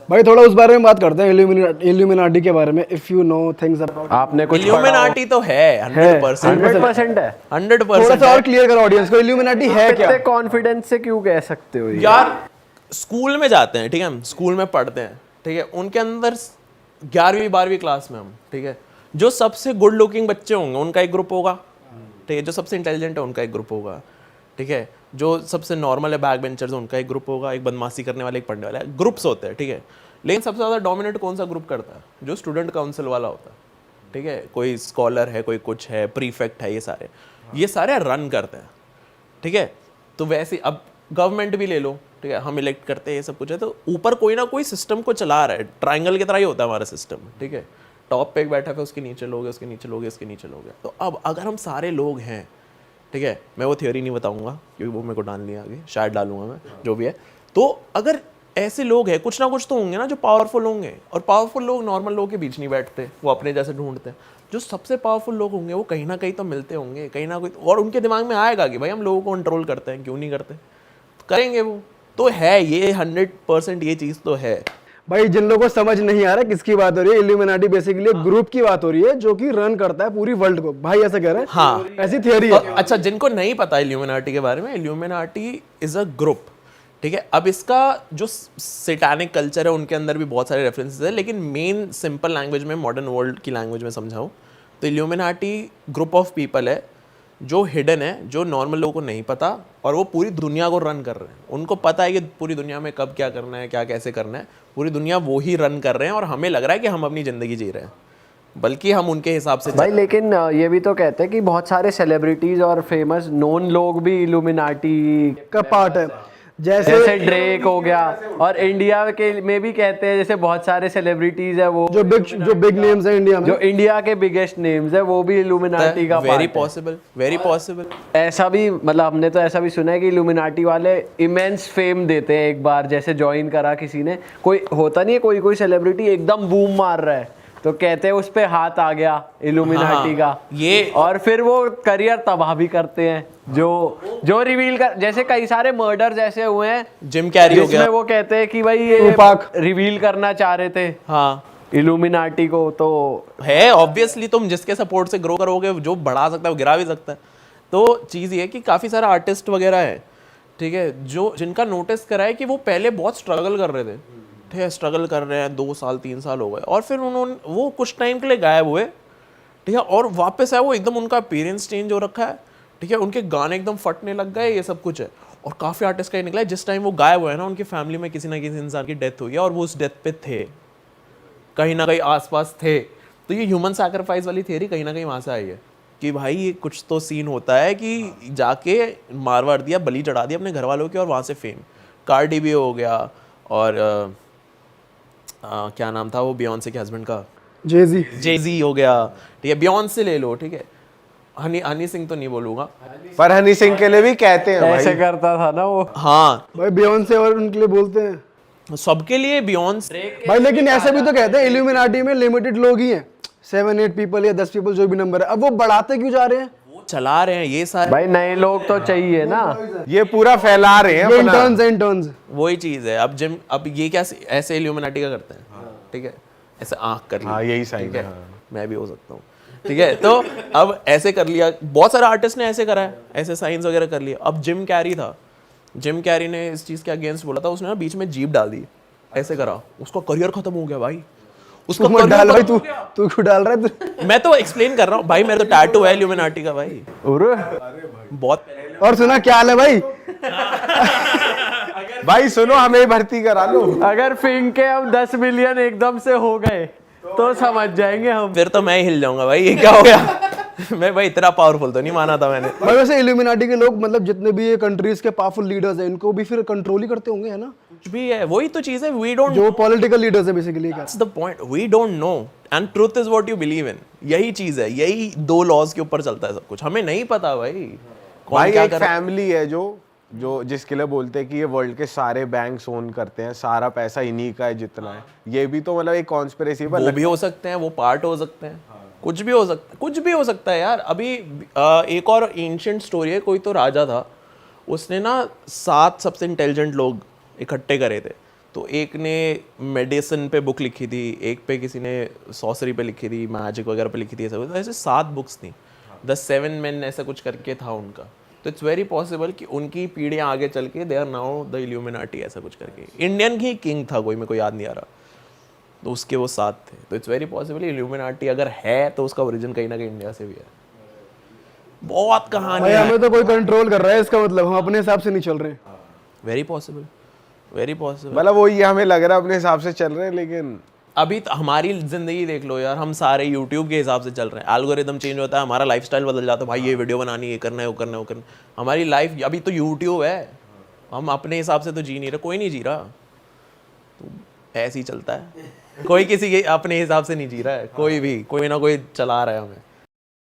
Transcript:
भाई थोड़ा उस बारे में बात करते हैं, इल्यूमिनाटी के बारे में। If you know things about, आपने कुछ इल्यूमिनाटी तो है 100%। 100% है। 100% थोड़ा सा और क्लियर करो ऑडियंस को, इल्यूमिनाटी है क्या? इतने कॉन्फिडेंस से क्यों कह सकते हो ये? यार स्कूल में जाते हैं, ठीक है, हम स्कूल में पढ़ते हैं, ठीक है, उनके अंदर 11वीं 12वीं क्लास में हम, ठीक है, जो सबसे गुड लुकिंग बच्चे होंगे उनका एक ग्रुप होगा, ठीक है, जो सबसे इंटेलिजेंट है उनका एक ग्रुप होगा, ठीक है, जो सबसे नॉर्मल है बैक बेंचर्स उनका एक ग्रुप होगा, एक बदमाशी करने वाला, एक पढ़ने वाला है, ग्रुप्स होते हैं, ठीक है। लेकिन सबसे ज़्यादा डोमिनेट कौन सा ग्रुप करता है? जो स्टूडेंट काउंसिल वाला होता है, ठीक है, कोई स्कॉलर है, कोई कुछ है, प्रीफेक्ट है, ये सारे रन करते हैं, ठीक है। तो वैसे अब गवर्नमेंट भी ले लो, ठीक है, हम इलेक्ट करते हैं, ये सब कुछ है, तो ऊपर कोई ना कोई सिस्टम को चला रहा है, ट्राइंगल की तरह ही होता है हमारा सिस्टम, ठीक है। टॉप पे एक बैठा है, उसके नीचे लोग हैं, उसके नीचे लोग हैं, इसके नीचे लोग हैं। तो अब अगर हम सारे लोग हैं, ठीक है, मैं वो थ्योरी नहीं बताऊंगा क्योंकि वो मेरे को डालनी है आगे, शायद डालूंगा मैं, जो भी है। तो अगर ऐसे लोग हैं, कुछ ना कुछ तो होंगे ना जो पावरफुल होंगे, और पावरफुल लोग नॉर्मल लोगों के बीच नहीं बैठते, वो अपने जैसे ढूंढते हैं। जो सबसे पावरफुल लोग होंगे वो कहीं ना कहीं तो मिलते होंगे, कहीं ना कहीं, और उनके दिमाग में आएगा कि भाई हम लोगों को कंट्रोल करते हैं, क्यों नहीं करते, तो करेंगे वो। तो है ये 100% ये चीज़ तो है। भाई जिन लोगों को समझ नहीं आ रहा किसकी बात हो रही है, इल्यूमिनाटी बेसिकली एक ग्रुप की बात हो रही है जो कि रन करता है पूरी वर्ल्ड को, भाई ऐसा कह रहे हैं। हाँ, ऐसी थियोरी है। अच्छा, जिनको नहीं पता इल्यूमिनाटी के बारे में, इल्यूमिनाटी इज अ ग्रुप, ठीक है। अब इसका जो सैटानिक कल्चर है उनके अंदर भी बहुत सारे रेफरेंसेस है, लेकिन मेन सिंपल लैंग्वेज में, मॉडर्न वर्ल्ड की लैंग्वेज में समझाऊं तो इल्यूमिनाटी ग्रुप ऑफ पीपल है जो हिडन है, जो नॉर्मल लोगों को नहीं पता, और वो पूरी दुनिया को रन कर रहे हैं। उनको पता है कि पूरी दुनिया में कब क्या करना है, क्या कैसे करना है, पूरी दुनिया वो ही रन कर रहे हैं, और हमें लग रहा है कि हम अपनी ज़िंदगी जी रहे हैं, बल्कि हम उनके हिसाब से भाई। लेकिन ये भी तो कहते हैं कि बहुत सारे सेलिब्रिटीज और फेमस नोन लोग भी इल्यूमिनाटी का पार्ट है, जैसे ड्रेक हो गया, और इंडिया के में भी कहते हैं, जैसे बहुत सारे सेलिब्रिटीज है वो जो बिग नेम्स है इंडिया में, जो इंडिया के बिगेस्ट नेम्स है, वो भी इल्यूमिनाटी का वेरी पार्ट है। पॉसिबल। ऐसा भी, मतलब हमने तो ऐसा भी सुना है कि इल्यूमिनाटी वाले इमेंस फेम देते हैं एक बार, जैसे ज्वाइन करा किसी ने, कोई होता नहीं है, कोई सेलिब्रिटी एकदम बूम मार रहा है तो कहते हैं उस पे हाथ आ गया इल्यूमिनाटी का, ये और फिर वो करियर तबाह भी करते हैं, जो रिवील कर, जैसे कई सारे मर्डर जैसे हुए हैं, जिम कैरी हो गया, वो कहते हैं कि भाई ये रिवील करना चाह रहे थे हाँ इल्यूमिनाटी को। तो है ऑब्वियसली, तुम जिसके सपोर्ट से ग्रो करोगे, जो बढ़ा सकता है वो गिरा भी सकता है। तो चीज़ ये है कि काफ़ी सारे आर्टिस्ट वगैरह है, ठीक है, जो जिनका नोटिस करा है कि वो पहले बहुत स्ट्रगल कर रहे थे, ठीक है, स्ट्रगल कर रहे हैं, 2 साल 3 साल हो गए, और फिर उन्होंने वो कुछ टाइम के लिए गायब हुए, ठीक है, और वापस आए वो, एकदम उनका अपीयरेंस चेंज हो रखा है, ठीक है, उनके गाने एकदम फटने लग गए, ये सब कुछ है। और काफ़ी आर्टिस्ट का ये निकला है, जिस टाइम वो गायब हुए ना, उनकी फैमिली में किसी ना किसी इंसान की डेथ हुई है, और वो उस डेथ पे थे, कहीं ना कहीं आसपास थे। तो ये ह्यूमन सैक्रिफाइस वाली थियरी कहीं ना कहीं वहाँ से आई है कि भाई ये कुछ तो सीन होता है कि जाके मार वार दिया, बलि चढ़ा दिया अपने घर वालों की, और वहाँ से फेम। कार्डी भी हो गया, और क्या नाम था वो बियॉन्से के हस्बैंड का, जेजी हो गया, ठीक है, बियॉन्से ले लो, ठीक है, हनी सिंह तो नहीं बोलूंगा, पर हनी सिंह के लिए भी कहते हैं ऐसे भाई। करता था ना वो। हाँ भाई बियॉन्से और उनके लिए बोलते हैं, सबके लिए बियॉन्स। भाई लेकिन ऐसे भी तो कहते हैं इल्यूमिनाटी में लिमिटेड लोग ही हैं, 7-8 पीपल या 10 पीपल जो भी नंबर है, अब वो बढ़ाते क्यों जा रहे हैं? वो चला रहे हैं ये सारे, भाई नए लोग तो चाहिए ना, ये पूरा फैला रहे हैं अपना। इंटर्न्स वही चीज़ है। अब ये क्या ऐसे इल्यूमिनाटी का करते हैं, ठीक है, ऐसे आँख कर लिया, हाँ यही साइन ठीक है। है, मैं भी हो सकता हूँ, ठीक है। तो अब ऐसे कर लिया, बहुत सारे आर्टिस्ट ने ऐसे करा है, ऐसे साइंस वगैरह कर लिया। अब जिम कैरी था, जिम कैरी ने इस चीज़ के अगेंस्ट बोला था, उसने ना बीच में जीप डाल दी, ऐसे करा, उसका करियर खत्म हो गया भाई, उसका तू डाल भाई, तू क्यों डाल रहा है तू? मैं तो एक्सप्लेन कर रहा हूँ भाई, मेरा तो टैटू है इल्यूमिनाटी का भाई, बहुत। और सुना क्या हाल है भाई? भाई सुनो, हमें भर्ती करा लो। अगर फिंक के हम 10 मिलियन एकदम से हो गए तो समझ जाएंगे हम। फिर तो मैं ही हिल जाऊंगा भाई, ये क्या हो गया? मैं भाई इतना पावरफुल तो नहीं माना था मैंने। भाई वैसे इल्यूमिनाटी के लोग, मतलब जितने भी ये कंट्रीज के पावरफुल लीडर्स हैं, इनको भी फिर कंट्रोल ही करते होंगे, है ना? कुछ भी है, वही तो चीज़ है, वी डोंट, जो पॉलिटिकल लीडर्स है basically, that's the point, we don't know and truth is what you believe in. यही चीज़ है, यही 2 लॉज के ऊपर चलता है सब कुछ, हमें नहीं पता भाई कौन भाई क्या एक कर रहा है। फैमिली है जो जिसके लिए बोलते हैं कि ये वर्ल्ड के सारे बैंक्स ओन करते हैं, सारा पैसा इन्हीं का है जितना है। ये भी तो मतलब एक कॉन्स्पिरेसी वो भी हो सकते हैं, वो पार्ट हो सकते हैं, कुछ भी हो सकता है, कुछ भी हो सकता है यार। अभी एक और एंशिएंट स्टोरी है, कोई तो राजा था, उसने ना 7 सबसे इंटेलिजेंट लोग इकट्ठे करे थे, तो एक ने मेडिसिन पे बुक लिखी थी, एक पे किसी ने सॉसरी पे लिखी थी, मैजिक वगैरह पे लिखी थी, ऐसा कुछ। ऐसे 7 बुक्स थी, द 7 मेन ऐसा कुछ करके था उनका। तो इट्स वेरी पॉसिबल कि उनकी पीढ़ियाँ आगे चल के they are now the Illuminati, ऐसा कुछ करके। इंडियन ही किंग था कोई, मेरे को याद नहीं आ रहा, तो उसके वो 7 थे। तो इट्स वेरी पॉसिबल इल्यूमिनाटी अगर है तो उसका ओरिजिन कहीं ना कहीं इंडिया से भी है। बहुत कहानी भाई है। हमें तो कोई कंट्रोल कर रहा है, इसका मतलब हम अपने हिसाब से नहीं चल रहे। Very possible, very possible. मतलब वो ये हमें लग रहा है अपने हिसाब से चल रहे हैं, लेकिन अभी तो हमारी जिंदगी देख लो यार, हम सारे यूट्यूब के हिसाब से चल रहे हैं। एल्गोरिदम चेंज होता है, हमारा लाइफस्टाइल बदल जाता है, भाई ये वीडियो बनानी, ये करना है, वो करना है, वो करना है। हमारी लाइफ अभी तो यूट्यूब है, हम अपने हिसाब से तो जी नहीं रहे, कोई नहीं जी रहा, तो ऐसे ही चलता है। कोई किसी के अपने हिसाब से नहीं जी रहा है, कोई भी, कोई ना कोई चला रहा है हमें।